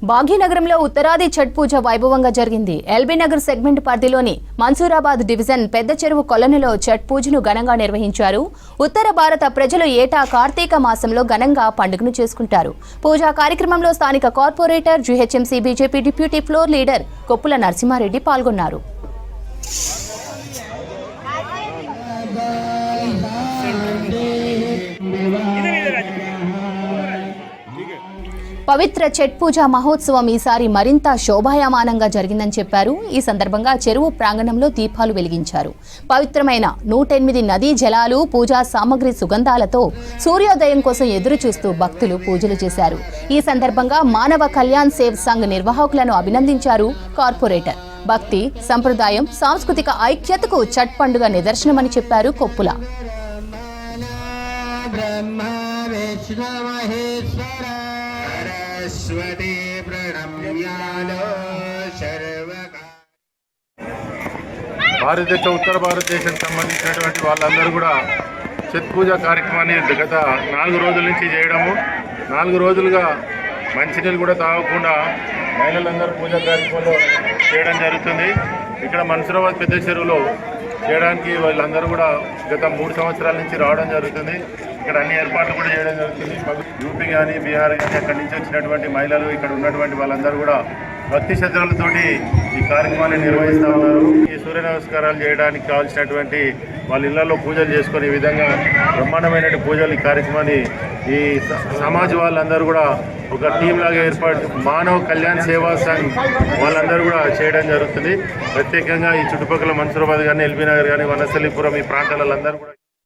భాగ్యనగరంలో ఉత్తరాది ఛట్ పూజ వైభవంగా జరిగింది. ఎల్బీ నగర్ సెగ్మెంట్ పరిధిలోని మన్సూరాబాద్ డివిజన్ పెద్ద చెరువు కొలనులో ఛట్ పూజను ఘనంగా నిర్వహించారు. ఉత్తర భారత ప్రజలు ఏటా కార్తీక మాసంలో ఘనంగా పండుగను చేసుకుంటారు. పూజా కార్యక్రమంలో స్థానిక corporator, GHMC BJP deputy floor leader Koppula Narasimhareddy పాల్గొన్నారు. పవిత్ర ఛట్ పూజ మహోత్సవం ఈసారి మరింత శోభాయమానంగా జరిగిందని చెప్పారు. ఈ సందర్భంగా చెరువు ప్రాంగణంలో దీపాలు వెలిగించారు. పవిత్రమైన 108 నదీ జలాలు, పూజా సామగ్రి సుగంధాలతో సూర్యోదయం కోసం ఎదురు చూస్తూ భక్తులు పూజలు చేశారు. ఈ సందర్భంగా మానవ కళ్యాణ్ సేవ్ సంఘ్ నిర్వాహకులను అభినందించారు కార్పొరేటర్. భక్తి, సంప్రదాయం, సాంస్కృతిక ఐక్యతకు ఛట్ పండుగ నిదర్శనమని చెప్పారు కొప్పుల. ఉత్తర భారతదేశానికి సంబంధించినటువంటి వాళ్ళందరూ కూడా ఛట్ పూజ కార్యక్రమాన్ని గత 4 రోజుల నుంచి చేయడము, 4 రోజులుగా మంచినీళ్ళు కూడా తాగకుండా మహిళలందరూ పూజా కార్యక్రమంలో చేయడం జరుగుతుంది. ఇక్కడ మన్సూరాబాద్ పెద్ద చెరువులో చేయడానికి వాళ్ళందరూ కూడా గత 3 సంవత్సరాల నుంచి రావడం జరుగుతుంది. ఇక్కడ అన్ని ఏర్పాట్లు కూడా చేయడం జరుగుతుంది. యూపీ కానీ, బీహార్ కానీ అక్కడి నుంచి వచ్చినటువంటి మహిళలు, ఇక్కడ ఉన్నటువంటి వాళ్ళందరూ కూడా భక్తి శ్రద్ధలతోటి ఈ కార్యక్రమాన్ని నిర్వహిస్తూ ఉన్నారు. ఈ సూర్య నమస్కారాలు చేయడానికి కావాల్సినటువంటి వాళ్ళ ఇళ్లలో పూజలు చేసుకునే విధంగా బ్రహ్మాండమైన పూజలు ఈ కార్యక్రమాన్ని ఈ సమాజ్ వాళ్ళందరూ కూడా ఒక టీం లాగా ఏర్పాటు మానవ కళ్యాణ్ సేవా సంఘ్ వాళ్ళందరూ కూడా చేయడం జరుగుతుంది. ప్రత్యేకంగా ఈ చుట్టుపక్కల మన్సూరాబాద్ కానీ, ఎల్బీ నగర్ కానీ, వనస్థలీపురం ఈ ప్రాంతాలందరూ కూడా